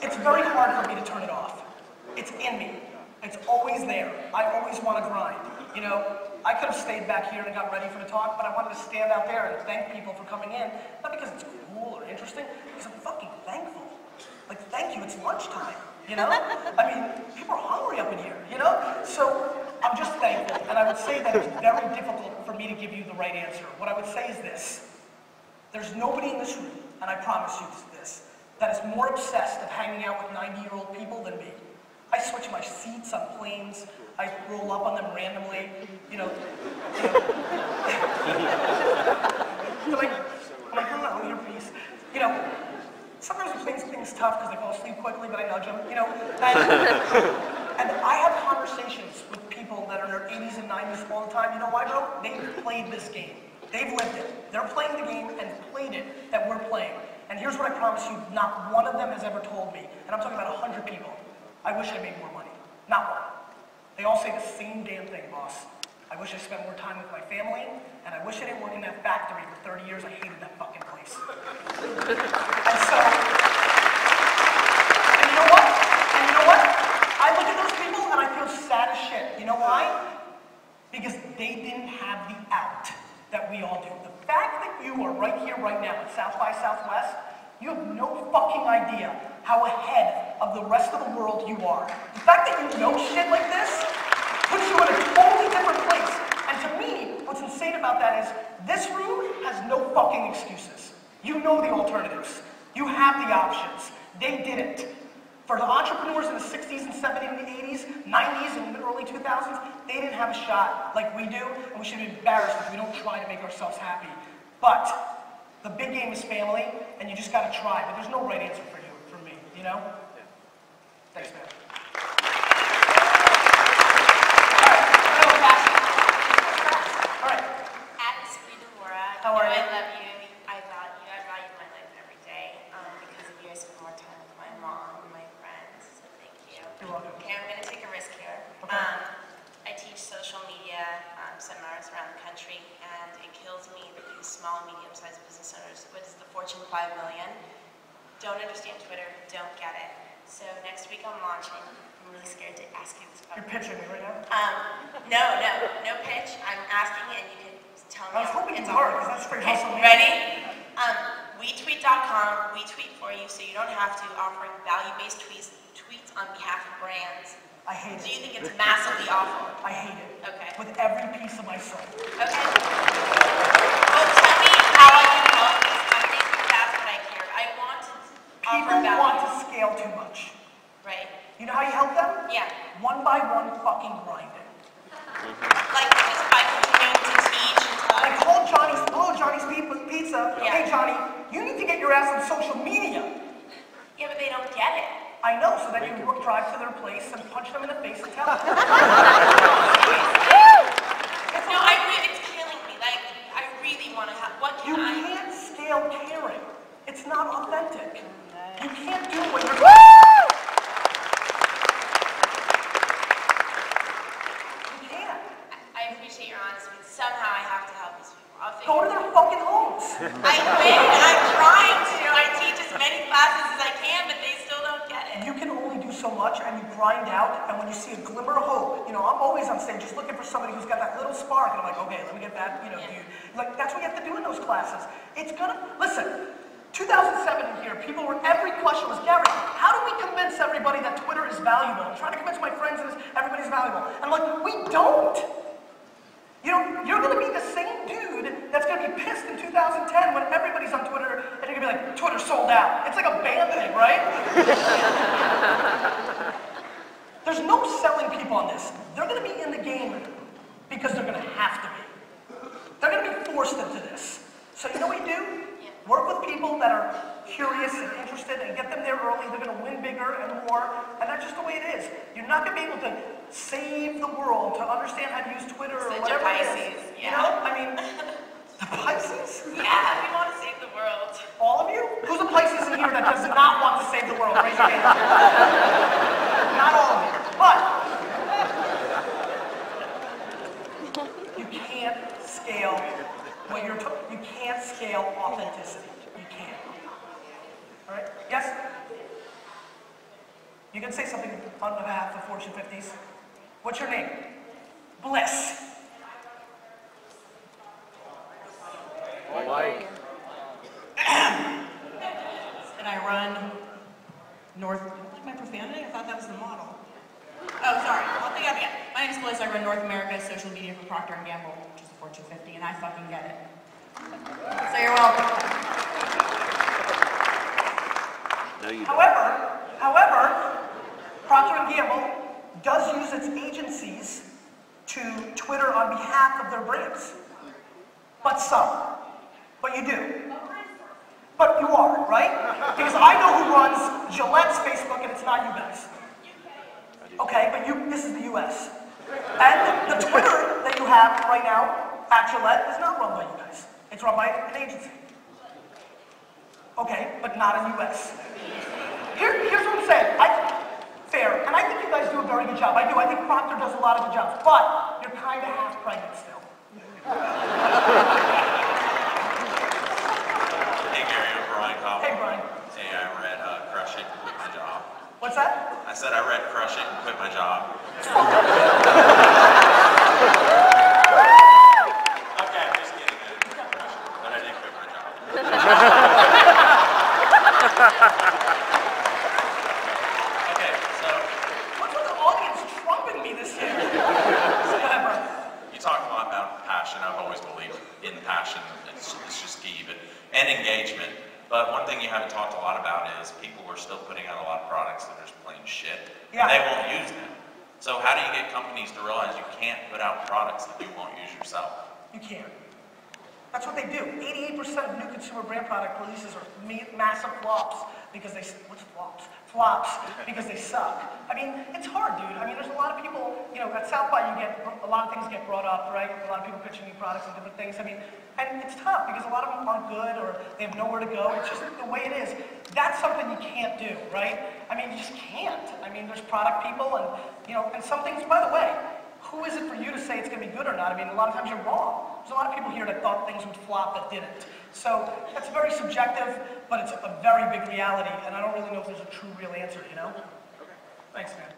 It's very hard for me to turn it off. It's in me. It's always there. I always want to grind. You know, I could have stayed back here and got ready for the talk, but I wanted to stand out there and thank people for coming in. Not because it's cool or interesting, because I'm fucking thankful. Like, thank you, it's lunchtime, you know? I mean, people are hungry up in here, you know? So, I'm just thankful, and I would say that it's very difficult for me to give you the right answer. What I would say is this. There's nobody in this room, and I promise you this, that is more obsessed of hanging out with 90-year-old people than me. I switch my seats on planes, I roll up on them randomly, you know. They're like, I'm like, hello, your piece. You know, sometimes it makes things tough because they fall asleep quickly, but I nudge them, you know. And I have conversations with people that are in their 80s and 90s all the time. You know why, bro? They've played this game. They've lived it. They're playing the game and played it that we're playing. And here's what I promise you, not one of them has ever told me, and I'm talking about 100 people, I wish I made more money. Not one. They all say the same damn thing, boss. I wish I spent more time with my family, and I wish I didn't work in that factory for 30 years. I hated that fucking place. And so, and you know what? I look at those people and I feel sad as shit. You know why? Because they didn't have the out that we all do. The fact that you are right here, right now at South by Southwest, you have no fucking idea how ahead of the rest of the world you are. The fact that you know shit like this puts you in a totally different place. And to me, what's insane about that is this room has no fucking excuses. You know the alternatives. You have the options. They didn't. For the entrepreneurs in the 60s and 70s and the 80s, 90s and the early 2000s, they didn't have a shot like we do, and we should be embarrassed if we don't try to make ourselves happy. But the big game is family, and you just gotta try. But there's no right answer for you, for me, you know? Yeah. Thanks, man. All right. How are you? I love you. I value my life every day because of you. I spend more time with my mom and my friends. So thank you. You're welcome. Okay, I'm going to take a risk here. Okay. I teach social media seminars around the country, and it kills me that these small and medium-sized business owners, what is the Fortune 5 million, don't understand Twitter, don't get it. So next week I'm launching. I'm really scared to ask you this question. You're pitching me right now? No pitch. I'm asking, and you can tell me. I was hoping it's hard, because that's straight hustle. Ready? WeTweet.com, we tweet for you, so you don't have to, offering value-based tweets on behalf of brands. I hate it. Do you think it's massively awful? I hate it. Okay. With every piece of my soul. Okay. Well, tell me how I can help this company. That's what I care about. I want to offer value. People want to scale too much. Right. You know how you help them? Yeah. One by one fucking grinding. Like just by continuing to teach and talk. Like call Johnny's, hello Johnny's Pizza. Yeah. Hey Johnny, you need to get your ass on social media. Yeah, but they don't get it. I know, so then you drive to their place and punch them in the face and tell them. No, it's killing me. Like, I really want to have, what can I? You can't scale caring. It's not authentic. You can't do what you're Woo! You can't. I appreciate your honesty, but somehow I have to help these people. I'll figure Go to their fucking homes. I win. I'm trying to. I teach as many classes as I can, but they still don't get it. You can only do so much, and you grind out, and when you see a glimmer of hope, you know, I'm always on stage just looking for somebody who's got that little spark, and I'm like, okay, let me get that, you know, like, that's what you have to do in those classes. It's gonna, listen, 2007 here, every question was, Gary, how do we convince everybody that Twitter is valuable? I'm trying to convince my friends that everybody's valuable. And I'm like, we don't. You know, you're gonna be the same dude that's gonna be pissed in 2010 when everybody's on Twitter, and you're gonna be like, Twitter sold out. It's like a band thing, right? There's no selling people on this. They're gonna be in the game because they're gonna have to be. They're gonna be forced into this. So you know what you do? Work with people that are curious and interested and get them there early. They're gonna win bigger and more, and that's just the way it is. You're not gonna be able to save the world to understand how to use Twitter or whatever it is. Yeah. You know, I mean, the Pisces? Yeah, we want to save the world. All of you? Who's a Pisces in here that does not want to save the world? Raise your hand. Not all of you, but you can't scale what you can't scale authenticity. You can't. All right? Yes? You can say something on behalf of Fortune 50s. What's your name? Bliss. Mike. And I run North, my profanity? I thought that was the model. Oh, sorry, I'll think of it again. My name is Bliss, I run North America social media for Procter & Gamble, which is a Fortune 50, and I fucking get it. So you're welcome. No, you don't. However, Procter & Gamble does use its agencies to Twitter on behalf of their brands. But some. But you do. But you are, right? Because I know who runs Gillette's Facebook and it's not you guys. Okay, but this is the US. And the Twitter that you have right now at Gillette is not run by you guys. It's run by an agency. Okay, but not in the US. Here's what I'm saying. Fair, and I think you guys do a very good job. I do. I think Procter does a lot of good jobs, but you're kind of half pregnant still. Hey Gary, I'm Brian Cobble. Hey, Brian. Hey, I read Crush It and quit my job. What's that? I said I read Crush It and quit my job. Okay, I'm just kidding. I didn't quit Crush It, but I did quit my job. Okay, so What's with the audience trumping me this year? Go ahead, Brian. you talked a lot about passion. I've always believed in passion. It's just key, and engagement. But one thing you haven't talked a lot about is people are still putting out a lot of products that are just plain shit. Yeah. And they won't use them. So how do you get companies to realize you can't put out products that you won't use yourself? You can't. That's what they do. 88% of new consumer brand product releases are massive flops because they, what's flops? Flops because they suck. I mean, it's hard, dude. I mean, there's a lot of people, you know, at South by you get, a lot of things get brought up, right? A lot of people pitching new products and different things. I mean, and it's tough because a lot of them aren't good or they have nowhere to go. It's just the way it is. That's something you can't do, right? I mean, you just can't. I mean, there's product people and, you know, and some things, by the way, who is it for you to say it's going to be good or not? I mean, a lot of times you're wrong. There's a lot of people here that thought things would flop that didn't. So that's very subjective, but it's a very big reality, and I don't really know if there's a true, real answer, you know? Okay. Thanks, man.